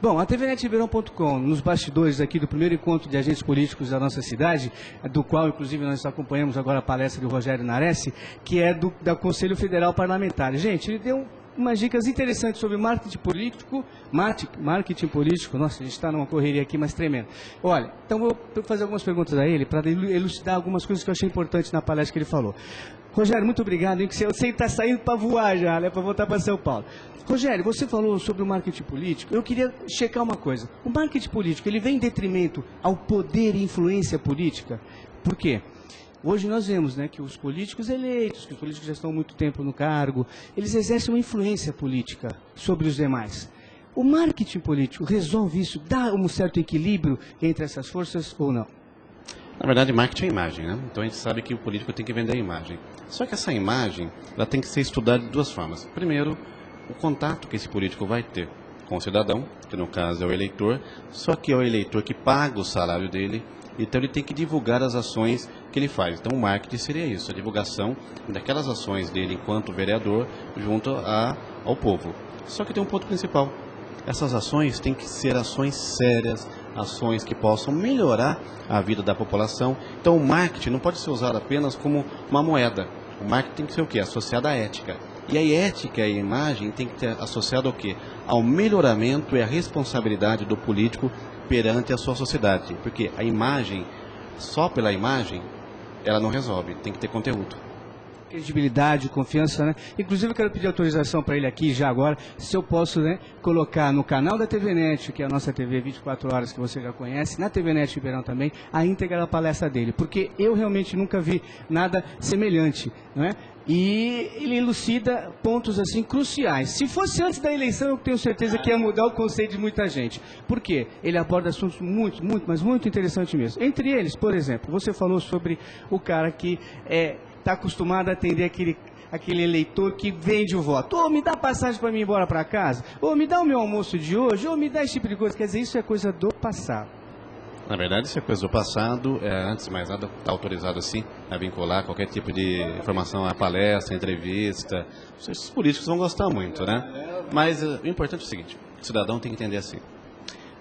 Bom, a tvnetribeirão.com, nos bastidores aqui do primeiro encontro de agentes políticos da nossa cidade, do qual, inclusive, nós acompanhamos agora a palestra do Rogério Nares, que é do Conselho Federal Parlamentar. Gente, ele deu umas dicas interessantes sobre marketing político, nossa, a gente está numa correria aqui, mas tremendo. Olha, então vou fazer algumas perguntas a ele, para elucidar algumas coisas que eu achei importantes na palestra que ele falou. Rogério, muito obrigado, hein, que eu sei que está saindo para voar já, né, para voltar para São Paulo. Rogério, você falou sobre o marketing político, eu queria checar uma coisa. O marketing político, ele vem em detrimento ao poder e influência política? Por quê? Hoje nós vemos, né, que os políticos eleitos, que os políticos já estão há muito tempo no cargo, eles exercem uma influência política sobre os demais. O marketing político resolve isso? Dá um certo equilíbrio entre essas forças ou não? Na verdade, marketing é imagem, né? Então a gente sabe que o político tem que vender a imagem. Só que essa imagem, ela tem que ser estudada de duas formas. Primeiro, o contato que esse político vai ter com o cidadão, que no caso é o eleitor, só que é o eleitor que paga o salário dele, então ele tem que divulgar as ações que ele faz. Então o marketing seria isso, a divulgação daquelas ações dele enquanto vereador junto ao povo. Só que tem um ponto principal. Essas ações têm que ser ações sérias, ações que possam melhorar a vida da população. Então o marketing não pode ser usado apenas como uma moeda. O marketing tem que ser o quê? Associado à ética. E a ética e a imagem tem que ter associado ao quê? Ao melhoramento e à responsabilidade do político perante a sua sociedade. Porque a imagem, só pela imagem, ela não resolve, tem que ter conteúdo. Credibilidade, confiança, né? Inclusive eu quero pedir autorização para ele aqui já agora, se eu posso, né, colocar no canal da TVNet, que é a nossa TV 24 horas que você já conhece, na TVNet Ribeirão também, a íntegra da palestra dele, porque eu realmente nunca vi nada semelhante, não é? E ele elucida pontos assim cruciais. Se fosse antes da eleição, eu tenho certeza que ia mudar o conceito de muita gente. Por quê? Ele aborda assuntos muito, mas muito interessantes mesmo. Entre eles, por exemplo, você falou sobre o cara que está acostumado a atender aquele eleitor que vende o voto. Ou me dá passagem para mim ir embora para casa, ou me dá o meu almoço de hoje, ou me dá esse tipo de coisa. Quer dizer, isso é coisa do passado. Na verdade, isso é coisa do passado. Antes de mais nada, está autorizado assim a vincular qualquer tipo de informação à palestra, entrevista. Os políticos vão gostar muito, né? Mas o importante é o seguinte, o cidadão tem que entender assim.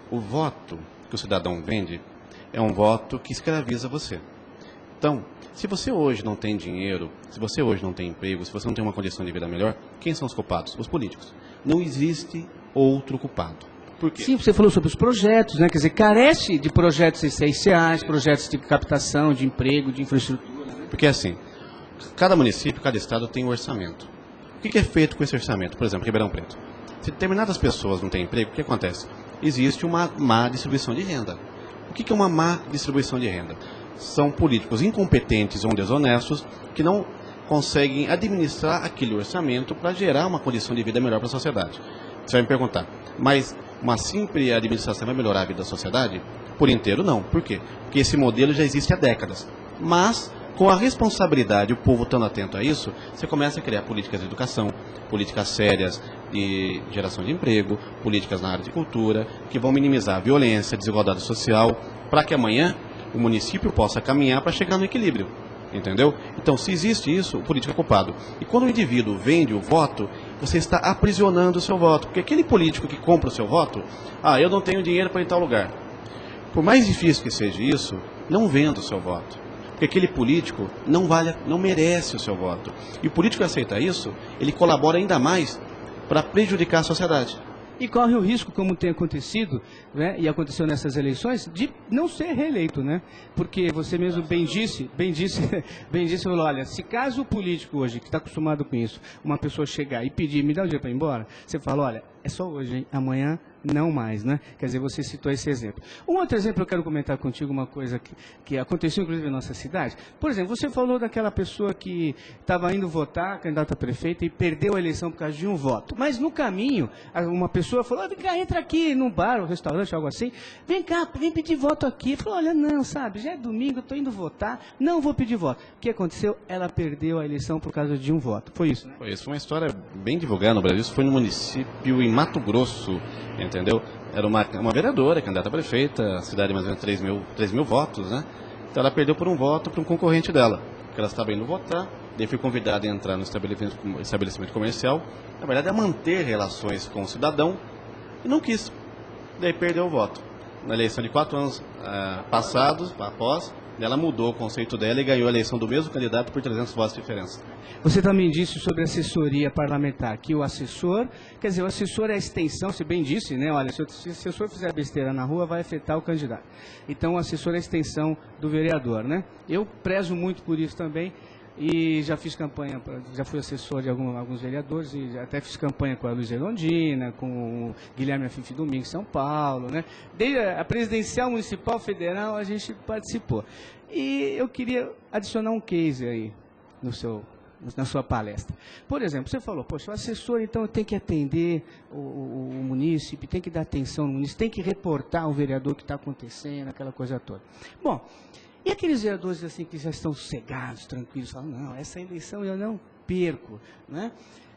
O voto que o cidadão vende é um voto que escraviza você. Então, se você hoje não tem dinheiro, se você hoje não tem emprego, se você não tem uma condição de vida melhor, quem são os culpados? Os políticos. Não existe outro culpado. Por quê? Sim, você falou sobre os projetos, né? Quer dizer, carece de projetos essenciais, projetos de captação, de emprego, de infraestrutura. Né? Porque assim, cada município, cada estado tem um orçamento. O que é feito com esse orçamento? Por exemplo, Ribeirão Preto. Se determinadas pessoas não têm emprego, o que acontece? Existe uma má distribuição de renda. O que é uma má distribuição de renda? São políticos incompetentes ou desonestos que não conseguem administrar aquele orçamento para gerar uma condição de vida melhor para a sociedade. Você vai me perguntar, mas uma simples administração vai melhorar a vida da sociedade? Por inteiro, não. Por quê? Porque esse modelo já existe há décadas. Mas, com a responsabilidade, o povo estando atento a isso, você começa a criar políticas de educação, políticas sérias de geração de emprego, políticas na área de cultura, que vão minimizar a violência, a desigualdade social, para que amanhã o município possa caminhar para chegar no equilíbrio. Entendeu? Então, se existe isso, o político é culpado. E quando o indivíduo vende o voto, você está aprisionando o seu voto. Porque aquele político que compra o seu voto, eu não tenho dinheiro para ir em tal lugar. Por mais difícil que seja isso, não venda o seu voto. Porque aquele político não merece o seu voto. E o político que aceita isso, ele colabora ainda mais para prejudicar a sociedade. E corre o risco, como tem acontecido, né, e aconteceu nessas eleições, de não ser reeleito, né? Porque você mesmo bem disse, falou, olha, se caso o político hoje, que está acostumado com isso, uma pessoa chegar e pedir, me dá o dinheiro para ir embora, você fala, olha, é só hoje, hein? Amanhã não mais, né? Quer dizer, você citou esse exemplo. Um outro exemplo, eu quero comentar contigo uma coisa que aconteceu, inclusive, na nossa cidade. Por exemplo, você falou daquela pessoa que estava indo votar, candidata a prefeita, e perdeu a eleição por causa de um voto. Mas no caminho, uma pessoa falou, vem cá, entra aqui num bar, um restaurante, algo assim, vem cá, vem pedir voto aqui. Falou, olha, não, sabe, já é domingo, eu estou indo votar, não vou pedir voto. O que aconteceu? Ela perdeu a eleição por causa de um voto. Foi isso, né? Foi isso, foi uma história bem divulgada no Brasil. Isso foi no município em Mato Grosso, entendeu? Era uma vereadora, candidata a prefeita, a cidade mais ou menos 3 mil votos, né? Então ela perdeu por um voto para um concorrente dela, porque ela estava indo votar, daí foi convidada a entrar no estabelecimento comercial, na verdade a manter relações com o cidadão, e não quis. daí perdeu o voto. Na eleição de 4 anos passados, após, ela mudou o conceito dela e ganhou a eleição do mesmo candidato por 300 votos de diferença. Você também disse sobre assessoria parlamentar, que o assessor, quer dizer, o assessor é a extensão, você bem disse, né? Olha, se o assessor fizer besteira na rua, vai afetar o candidato. Então, o assessor é a extensão do vereador, né? Eu prezo muito por isso também. E já fiz campanha, já fui assessor de alguns vereadores, e até fiz campanha com a Luiz Erondina, com o Guilherme Afife Domingues, em São Paulo, né? Desde a presidencial, municipal, federal, a gente participou. E eu queria adicionar um case aí na sua palestra. Por exemplo, você falou, poxa, o assessor então tem que atender o munícipe, tem que dar atenção no munícipe, tem que reportar ao vereador o que está acontecendo, aquela coisa toda. Bom, e aqueles vereadores assim que já estão sossegados, tranquilos, falam, não, essa eleição eu não perco, né?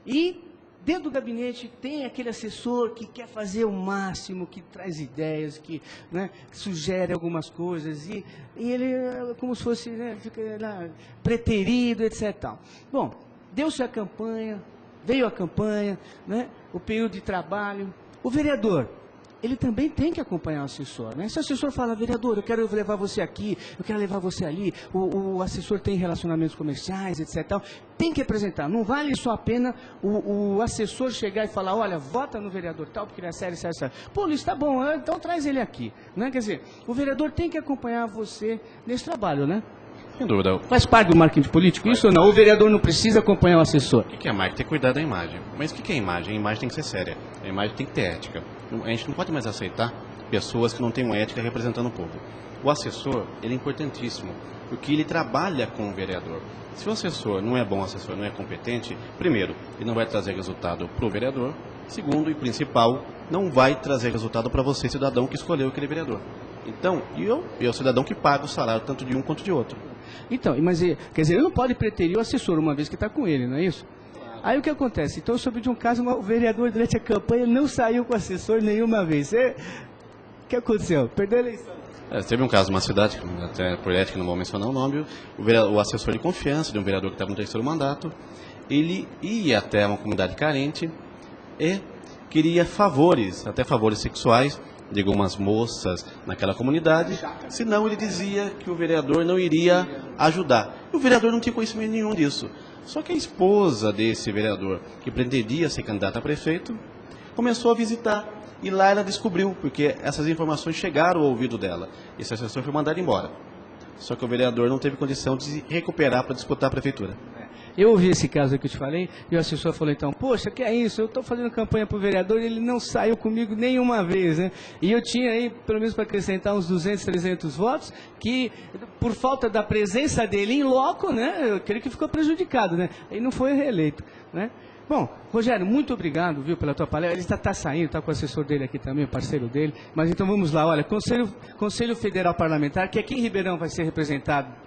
E dentro do gabinete tem aquele assessor que quer fazer o máximo, que traz ideias, que, né, sugere algumas coisas, e ele como se fosse, né, fica lá, preterido, etc. Tal. Bom, deu-se a campanha, veio a campanha, né, o período de trabalho, o vereador, ele também tem que acompanhar o assessor, né? Se o assessor fala, vereador, eu quero levar você aqui, eu quero levar você ali, o assessor tem relacionamentos comerciais, etc. Tal, tem que apresentar. Não vale só a pena o assessor chegar e falar, olha, vota no vereador tal, porque ele é sério. Pô, Luiz, tá bom, então traz ele aqui. Né? Quer dizer, o vereador tem que acompanhar você nesse trabalho, né? Sem dúvida. Faz parte do marketing político isso ou não? O vereador não precisa acompanhar o assessor? O que é marketing? Tem que cuidar da imagem. Mas o que é imagem? A imagem tem que ser séria. A imagem tem que ter ética. A gente não pode mais aceitar pessoas que não têm uma ética representando o povo. O assessor, ele é importantíssimo, porque ele trabalha com o vereador. Se o assessor não é bom assessor, não é competente, primeiro, ele não vai trazer resultado para o vereador. Segundo e principal, não vai trazer resultado para você, cidadão, que escolheu aquele vereador. Então, eu o cidadão que paga o salário tanto de um quanto de outro. Então, mas quer dizer, ele não pode preterir o assessor uma vez que está com ele, não é isso? Aí o que acontece? Então eu soube de um caso, o vereador durante a campanha não saiu com o assessor nenhuma vez. O que aconteceu? Perdeu a eleição. Teve um caso numa cidade, até por ética não vou mencionar o nome, o assessor de confiança de um vereador que estava no terceiro mandato, ele ia até uma comunidade carente e queria favores, até favores sexuais, de algumas moças naquela comunidade, senão ele dizia que o vereador não iria ajudar. E o vereador não tinha conhecimento nenhum disso. Só que a esposa desse vereador, que pretendia ser candidata a prefeito, começou a visitar. E lá ela descobriu, porque essas informações chegaram ao ouvido dela. Esse assessor foi mandado embora. Só que o vereador não teve condição de se recuperar para disputar a prefeitura. Eu ouvi esse caso que eu te falei, e o assessor falou então, poxa, que é isso? Eu estou fazendo campanha para o vereador e ele não saiu comigo nenhuma vez, né? E eu tinha aí, pelo menos para acrescentar uns 200, 300 votos, que por falta da presença dele em loco, né? Eu creio que ficou prejudicado, né? Aí não foi reeleito, né? Bom, Rogério, muito obrigado, viu, pela tua palestra. Ele está saindo, está com o assessor dele aqui também, o parceiro dele. Mas então vamos lá, olha, Conselho Federal Parlamentar, que aqui em Ribeirão vai ser representado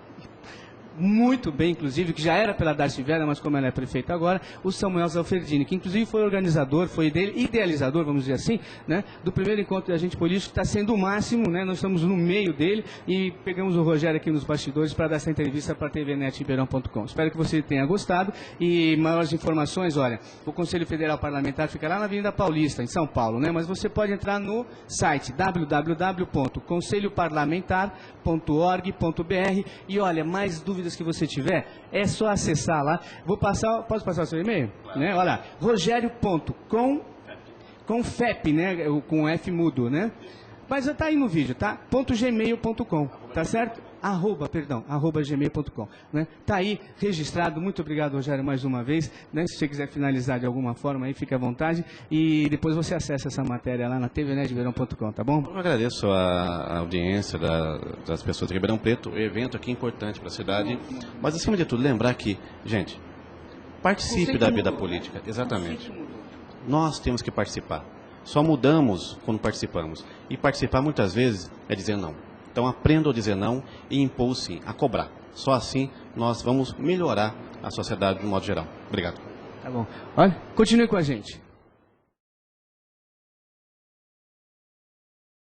muito bem, inclusive, que já era pela Darcy Vera, mas como ela é prefeita agora, o Samuel Zalferdini, que inclusive foi organizador, foi idealizador, vamos dizer assim, né, do primeiro encontro de agente político, que está sendo o máximo, né, nós estamos no meio dele e pegamos o Rogério aqui nos bastidores para dar essa entrevista para a tvnetribeirão.com. Espero que você tenha gostado e maiores informações, olha, o Conselho Federal Parlamentar fica lá na Avenida Paulista, em São Paulo, né, mas você pode entrar no site www.conselhoparlamentar.org.br e olha, mais dúvidas que você tiver, é só acessar lá. Posso passar o seu e-mail? Claro. Né? Olha, rogério.com FEP, né? Com F mudo, né? Mas está aí no vídeo, tá? .gmail.com, tá certo? @gmail.com, né? Tá aí registrado. Muito obrigado, Rogério, mais uma vez, né? Se você quiser finalizar de alguma forma aí, fique à vontade e depois você acessa essa matéria lá na tvnetribeirão.com, tá bom? Eu agradeço a audiência das pessoas de Ribeirão Preto. O evento aqui é importante para a cidade, mas acima de tudo lembrar que, gente, participe da vida política, exatamente. Nós temos que participar. Só mudamos quando participamos. E participar muitas vezes é dizer não. Então aprenda a dizer não e impor sim, a cobrar. Só assim nós vamos melhorar a sociedade de um modo geral. Obrigado. Tá bom. Olha, continue com a gente.